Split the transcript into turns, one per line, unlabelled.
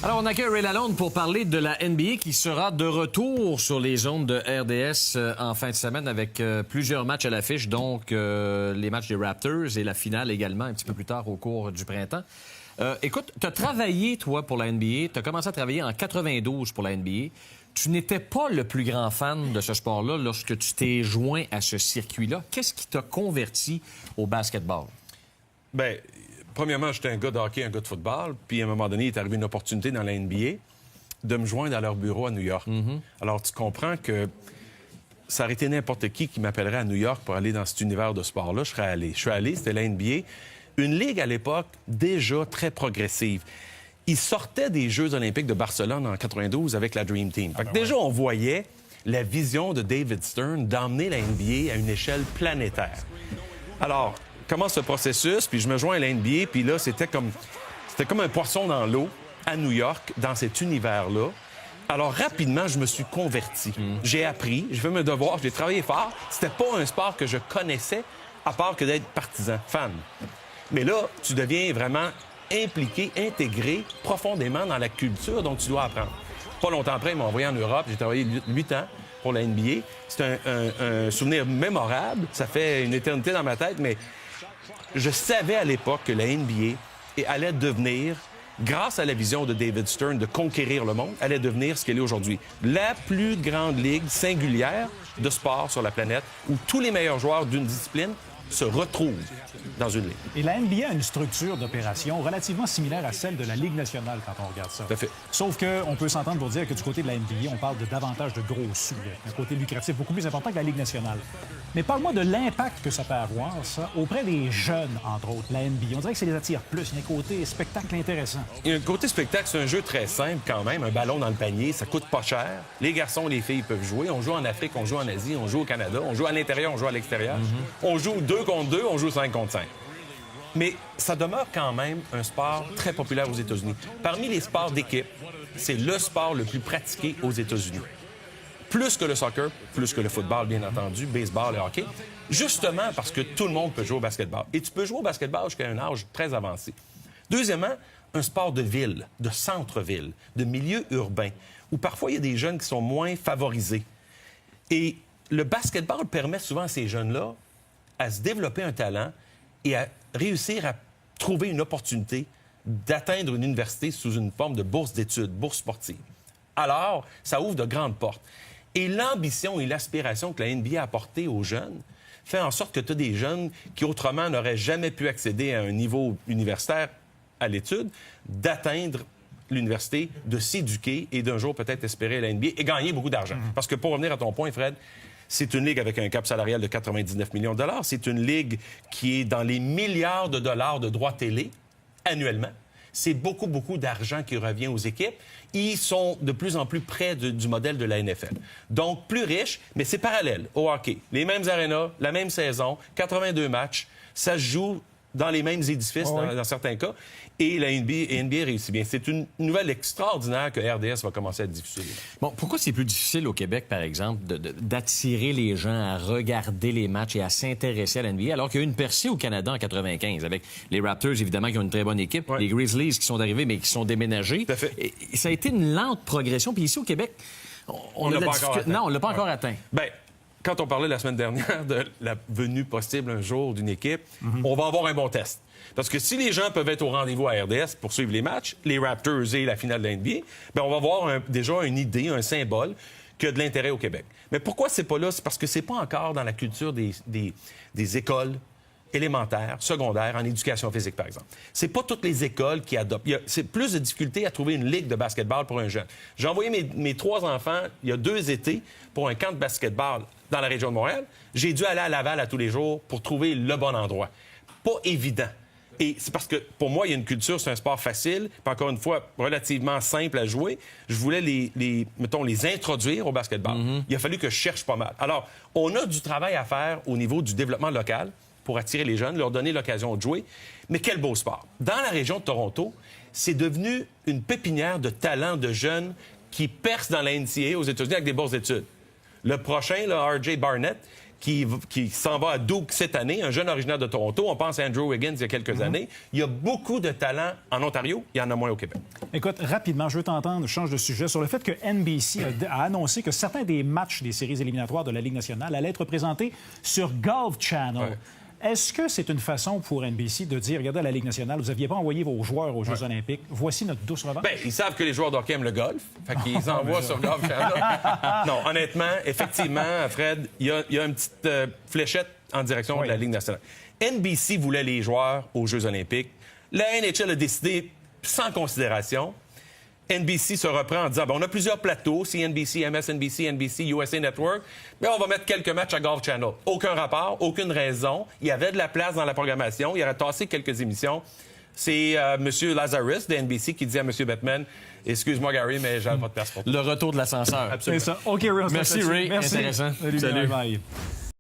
Alors, on accueille Ray Lalonde pour parler de la NBA qui sera de retour sur les ondes de RDS en fin de semaine avec plusieurs matchs à l'affiche, donc les matchs des Raptors et la finale également un petit peu plus tard au cours du printemps. Écoute, tu as travaillé, toi, pour la NBA. Tu as commencé à travailler en 92 pour la NBA. Tu n'étais pas le plus grand fan de ce sport-là lorsque tu t'es joint à ce circuit-là. Qu'est-ce qui t'a converti au basketball?
Bien, premièrement, j'étais un gars de hockey, un gars de football. Puis, à un moment donné, il est arrivé une opportunité dans la NBA de me joindre à leur bureau à New York. Alors, tu comprends que ça aurait été n'importe qui m'appellerait à New York pour aller dans cet univers de sport-là. Je serais allé. Je suis allé, c'était la NBA. Une ligue, à l'époque, déjà très progressive. Ils sortaient des Jeux olympiques de Barcelone en 92 avec la Dream Team. Fait que déjà, on voyait la vision de David Stern d'emmener la NBA à une échelle planétaire. Alors, commence ce processus, puis je me joins à la NBA, puis là, c'était comme un poisson dans l'eau à New York, dans cet univers-là. Alors, rapidement, je me suis converti. J'ai appris, j'ai fait mes devoirs, j'ai travaillé fort. C'était pas un sport que je connaissais, à part que d'être partisan, fan. Mais là, tu deviens vraiment impliqué, intégré profondément dans la culture dont tu dois apprendre. Pas longtemps après, ils m'ont envoyé en Europe. J'ai travaillé 8 ans pour la NBA. C'est un souvenir mémorable. Ça fait une éternité dans ma tête, mais je savais à l'époque que la NBA allait devenir, grâce à la vision de David Stern de conquérir le monde, allait devenir ce qu'elle est aujourd'hui. La plus grande ligue singulière de sport sur la planète où tous les meilleurs joueurs d'une discipline se retrouvent dans une ligue.
Et la NBA a une structure d'opération relativement similaire à celle de la Ligue nationale quand on regarde ça.
Tout à fait.
Sauf qu'on peut s'entendre pour dire que du côté de la NBA, on parle de davantage de gros sous, un côté lucratif beaucoup plus important que la Ligue nationale. Mais parle-moi de l'impact que ça peut avoir, ça, auprès des jeunes, entre autres, la NBA. On dirait que ça les attire plus. Il y a un côté spectacle intéressant.
Il y a un côté spectacle, c'est un jeu très simple quand même. Un ballon dans le panier, ça coûte pas cher. Les garçons et les filles peuvent jouer. On joue en Afrique, on joue en Asie, on joue au Canada, on joue à l'intérieur, on joue à l'extérieur. On joue 2 contre 2, on joue 5 contre 5. Mais ça demeure quand même un sport très populaire aux États-Unis. Parmi les sports d'équipe, c'est le sport le plus pratiqué aux États-Unis. Plus que le soccer, plus que le football, bien entendu, baseball et hockey, justement parce que tout le monde peut jouer au basketball. Et tu peux jouer au basketball jusqu'à un âge très avancé. Deuxièmement, un sport de ville, de centre-ville, de milieu urbain, où parfois il y a des jeunes qui sont moins favorisés. Et le basketball permet souvent à ces jeunes-là à se développer un talent et à réussir à trouver une opportunité d'atteindre une université sous une forme de bourse d'études, bourse sportive. Alors, ça ouvre de grandes portes. Et l'ambition et l'aspiration que la NBA a apportée aux jeunes fait en sorte que tu as des jeunes qui autrement n'auraient jamais pu accéder à un niveau universitaire à l'étude, d'atteindre l'université, de s'éduquer et d'un jour peut-être espérer à la NBA et gagner beaucoup d'argent. Parce que pour revenir à ton point, Fred, c'est une ligue avec un cap salarial de 99 millions de dollars. C'est une ligue qui est dans les milliards de dollars de droits télé annuellement. C'est beaucoup, beaucoup d'argent qui revient aux équipes. Ils sont de plus en plus près du modèle de la NFL. Donc, plus riche, mais c'est parallèle au hockey. Les mêmes arénas, la même saison, 82 matchs. Ça se joue dans les mêmes édifices dans certains cas. Et la NBA réussit bien. C'est une nouvelle extraordinaire que RDS va commencer à diffuser.
Bon, pourquoi c'est plus difficile au Québec, par exemple, d'attirer les gens à regarder les matchs et à s'intéresser à la NBA, alors qu'il y a eu une percée au Canada en 95, avec les Raptors, évidemment, qui ont une très bonne équipe, les Grizzlies qui sont arrivés, mais qui sont déménagés.
Tout à fait.
Et ça a été une lente progression. Puis ici, au Québec, on l'a pas encore atteint. Non, on l'a pas encore atteint.
Bien, quand on parlait la semaine dernière de la venue possible un jour d'une équipe, on va avoir un bon test. Parce que si les gens peuvent être au rendez-vous à RDS pour suivre les matchs, les Raptors et la finale de la NBA, bien, on va avoir déjà une idée, un symbole qui a de l'intérêt au Québec. Mais pourquoi c'est pas là? C'est parce que c'est pas encore dans la culture des écoles élémentaires, secondaires, en éducation physique, par exemple. C'est pas toutes les écoles qui adoptent. C'est plus de difficulté à trouver une ligue de basketball pour un jeune. J'ai envoyé mes 3 enfants, il y a 2 étés, pour un camp de basketball dans la région de Montréal. J'ai dû aller à Laval à tous les jours pour trouver le bon endroit. Pas évident. Et c'est parce que, pour moi, il y a une culture, c'est un sport facile, puis encore une fois, relativement simple à jouer. Je voulais les introduire au basketball. Il a fallu que je cherche pas mal. Alors, on a du travail à faire au niveau du développement local pour attirer les jeunes, leur donner l'occasion de jouer. Mais quel beau sport! Dans la région de Toronto, c'est devenu une pépinière de talents de jeunes qui percent dans la NCAA aux États-Unis avec des bourses d'études. Le prochain, là, R.J. Barnett, qui s'en va à Duke cette année, un jeune originaire de Toronto. On pense à Andrew Wiggins il y a quelques années. Il y a beaucoup de talent en Ontario. Il y en a moins au Québec.
Écoute, rapidement, je veux t'entendre, je change de sujet, sur le fait que NBC a annoncé que certains des matchs des séries éliminatoires de la Ligue nationale allaient être présentés sur Golf Channel.
Ouais.
Est-ce que c'est une façon pour NBC de dire, regardez, à la Ligue nationale, vous n'aviez pas envoyé vos joueurs aux Jeux olympiques, voici notre douce revanche?
Bien, ils savent que les joueurs d'hockey aiment le golf. Fait qu'ils envoient sur Golf Channel. Non, honnêtement, effectivement, Fred, il y a une petite fléchette en direction de la Ligue nationale. NBC voulait les joueurs aux Jeux olympiques. La NHL a décidé sans considération. NBC se reprend en disant, on a plusieurs plateaux, CNBC, MSNBC, NBC, USA Network, mais on va mettre quelques matchs à Golf Channel. Aucun rapport, aucune raison. Il y avait de la place dans la programmation. Il aurait tassé quelques émissions. C'est M. Lazarus de NBC qui dit à M. Batman, excuse-moi Gary, mais j'ai pas de place pour toi.
Le retour de l'ascenseur.
Absolument.
C'est ça. OK, Ray,
Merci, Ray. Intéressant.
Salut.
Salut.
Bye.